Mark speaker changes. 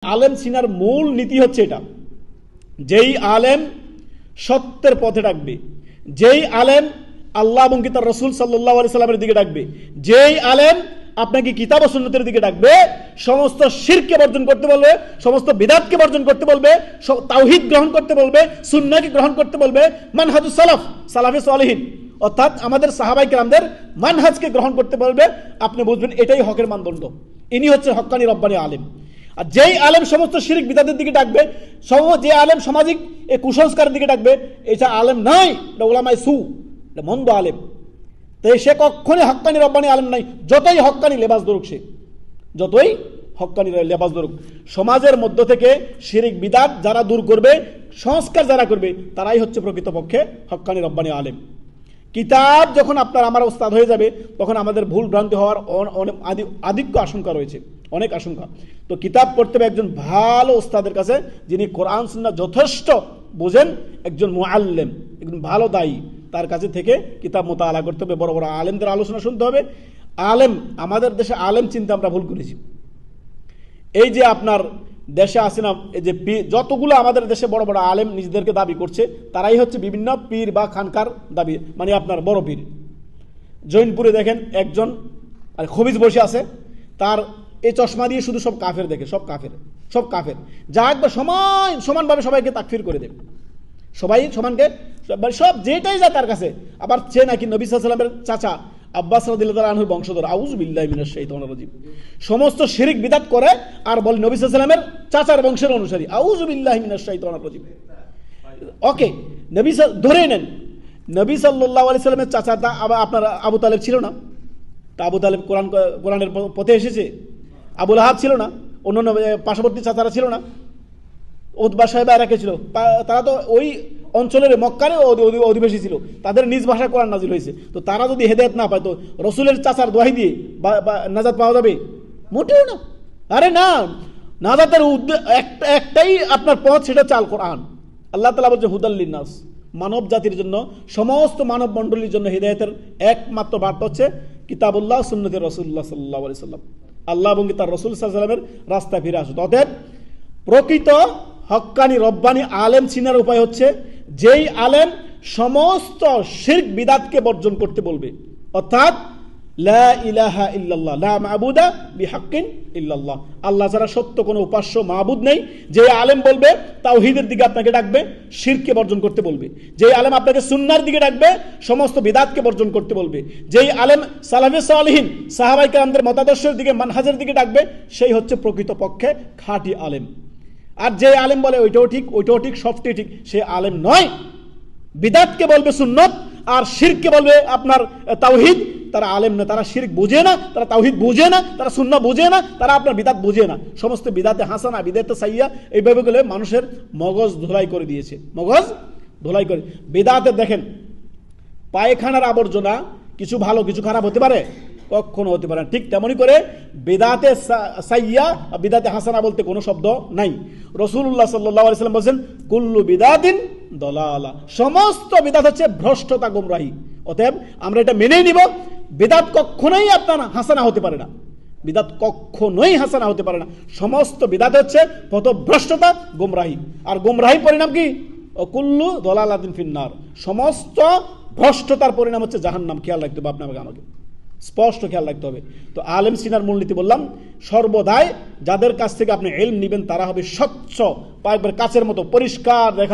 Speaker 1: আলেম চিনার মূল নীতি হচ্ছে এটা, যেই আলেম সত্যের পথে ডাকবে, যেই আলেম আল্লাহ এবং তার রসুল সাল্লাল্লাহু আলাইহি সাল্লামের দিকে ডাকবে, যেই আলেম আপনাকে কিতাব ও সুন্নতের দিকে ডাকবে, সমস্ত শিরকে বর্জন করতে বলবে, সমস্ত বিদআতকে বর্জন করতে বলবে, তাওহীদ গ্রহণ করতে বলবে, সুন্নাহকে গ্রহণ করতে বলবে, মানহাজুস সালাফ, সালাফে সালেহিন অর্থাৎ আমাদের সাহাবায়ে কেরামদের মানহাজকে গ্রহণ করতে বলবে। আপনি বুঝবেন এটাই হকের মানদণ্ড, ইনি হচ্ছে হক্কানি রব্বানি আলেম। আর যেই আলেম সমস্ত শিরক বিদআতের দিকে ডাকবে, যে আলেম সামাজিক এই কুসংস্কারের দিকে ডাকবে, এটা আলেম নয়, এটা উলামায়ে সু, এটা মন্দ আলেম। তাই সে কখনই হক্কানি রব্বানি আলেম নাই, যতই হক্কানি লেবাস ধরুক, সে যতই হক্কানি লেবাস ধরুক। সমাজের মধ্য থেকে শিরক বিদআত যারা দূর করবে, সংস্কার যারা করবে, তারাই হচ্ছে প্রকৃতপক্ষে হক্কানি রব্বানি আলেম। কিতাব যখন আপনার আমার ওস্তাদ হয়ে যাবে, তখন আমাদের ভুল ভ্রান্তি হওয়ার আধিক্য আশঙ্কা রয়েছে, অনেক আশঙ্কা। তো কিতাব পড়তে হবে একজন ভালো ওস্তাদের কাছে, যিনি কোরআন সুন্নাহ যথেষ্ট বোঝেন, একজন মুআল্লিম, একজন ভালো দায়ী, তার কাছে থেকে কিতাব মোতালা করতে হবে, বড় বড় আলেমদের আলোচনা শুনতে হবে। আলেম, আমাদের দেশে আলেম চিন্তা আমরা ভুল করেছি। এই যে আপনার দেশে আছে না, এই যে যতগুলো আমাদের দেশে বড় বড় আলেম নিজেদেরকে দাবি করছে, তারাই হচ্ছে বিভিন্ন পীর বা খানকার দাবি, মানে আপনার বড় পীর। জৈনপুরে দেখেন একজন খবিজ বসে আছে, তার এই চশমা দিয়ে শুধু সব কাফের দেখে, সব কাফের, সব কাফের, যা একবার সমানভাবে সবাইকে তাকফির করে দেবে, সবাই সমানকে সব যেটাই যায় তার কাছে। আবার সে নাকি নবী সাল্লাল্লাহু আলাইহি ওয়াসাল্লামের চাচা আব্বাস রাদিয়াল্লাহু তাআলা আনহুর বংশধর। আউযু বিল্লাহি মিনাশ শাইতানির রাজিম। সমস্ত শিরক বিদআত করে আর বলে নবী সাল্লাল্লাহু আলাইহি ওয়াসাল্লামের চাচার বংশের অনুসারী। আউযু বিল্লাহি মিনাশ শাইতানির রাজিম। ওকে, নবী ধরে নেন, নবী সাল্লাল্লাহু আলাইহি ওয়াসাল্লামের চাচাটা আপনার আবু তালেব ছিল না? তা আবু তালেব কোরআনের পথে এসেছে? আবু লাহাব ছিল না? অন্যান্য পার্শ্ববর্তী চাচারা ছিল না? উতবা সাহেবা এরা কে ছিল? তারা তো ওই অঞ্চলের মক্কারে অধিবাসী ছিল, তাদের নিজ ভাষায় কোরআন নাজিল হয়েছে। তো তারা যদি হেদায়েত না পায়, তো রসুলের চাচার দোহাই দিয়ে নাজাত পাওয়া যাবে? মোটেও না। আরে না, নাজাতের একটাই আপনার পথ, সেটা চাল কোরআন। আল্লাহ তাআলা বলছে হুদাল লিন্নাস, মানব জাতির জন্য, সমস্ত মানব মণ্ডলীর জন্য হিদায়াতের একমাত্র বার্তা হচ্ছে কিতাবুল্লাহ, সুন্নতে রাসূলুল্লাহ সাল্লাল্লাহু আলাইহি সাল্লাম। আল্লাহ এবং তার রাসূল সাল্লাল্লাহু আলাইহি সাল্লামের রাস্তায় ফিরে আসুন। অতএব প্রকৃত হক্কানি রব্বানি আলেম চিনার উপায় হচ্ছে, যেই আলেম সমস্ত শিরক বিদআতকে বর্জন করতে বলবে, অর্থাৎ লা ইলাহা ইল্লাল্লাহ, লা মাবুদা বিহাক্কিন ইল্লাল্লাহ, আল্লাহ ছাড়া সত্য কোনো উপাস্য মাবুদ নেই। যে আলেম বলবে তাওহীদের দিকে আপনাকে ডাকবে, শিরককে বর্জন করতে বলবে। যেই আলেম আপনাকে সুন্নাহর দিকে ডাকবে, সমস্ত বিদআতকে বর্জন করতে বলবে। যেই আলেম সালাফে সালেহিন, সাহাবায়ে কেরামদের মতাদর্শের দিকে, মানহাজের দিকে ডাকবে, সেই হচ্ছে প্রকৃতপক্ষে খাঁটি আলেম। আর যে আলেম বলে ওইটাও ঠিক, ওইটাও ঠিক, সবটাই ঠিক, সে আলেম নয়। বিদআতকে বলবে সুন্নত, আর শিরককে বলবে আপনার তাওহীদ, তারা আলেম না। তারা শিরক বুঝে না, তারা তাওহীদ বুঝে না, তারা সুন্নাহ বুঝে না, তারা আপনার বিদআত বুঝে না। সমস্ত বিদআতে হাসানা, বিদআতে সাইয়্যা, এইভাবে গেলে মানুষের মগজ ধোলাই করে দিয়েছে, মগজ ধোলাই করে। বিদআতে দেখেন, পায়খানার আবর্জনা কিছু ভালো কিছু খারাপ হতে পারে? কখনো হতে পারে না। ঠিক তেমনি করে বিদআতে সাইয়্যা, বিদআতে হাসানা বলতে কোনো শব্দ নাই। রাসূলুল্লাহ সাল্লাল্লাহু আলাইহি ওয়াসাল্লাম বলেন কুল্লু বিদআতিন দালালা, সমস্ত বিদআত হচ্ছে ভ্রষ্টতা, গোমরাহি। অতএব আমরা এটা মেনেই নিব, বিদআত কখনোই আপনার হাসানা হতে পারে না, বিদআত কখনোই হাসানা হতে পারে না। সমস্ত বিদআত হচ্ছে পথভ্রষ্টতা, গোমরাহি। আর গোমরাহি পরিণাম কি? কুল্লু দালালাতিন ফিন্নার, সমস্ত ভ্রষ্টতার পরিণাম হচ্ছে জাহান্নাম। খেয়াল রাখতে হবে আপনাকে, আমাকে স্পষ্ট খেয়াল রাখতে হবে। তো আলেম চিনার মূলনীতি বললাম, সর্বদাই যাদের কাছ থেকে আপনি ইলম নেবেন, তারা হবে স্বচ্ছ, একবার কাচের মতো পরিষ্কার দেখা।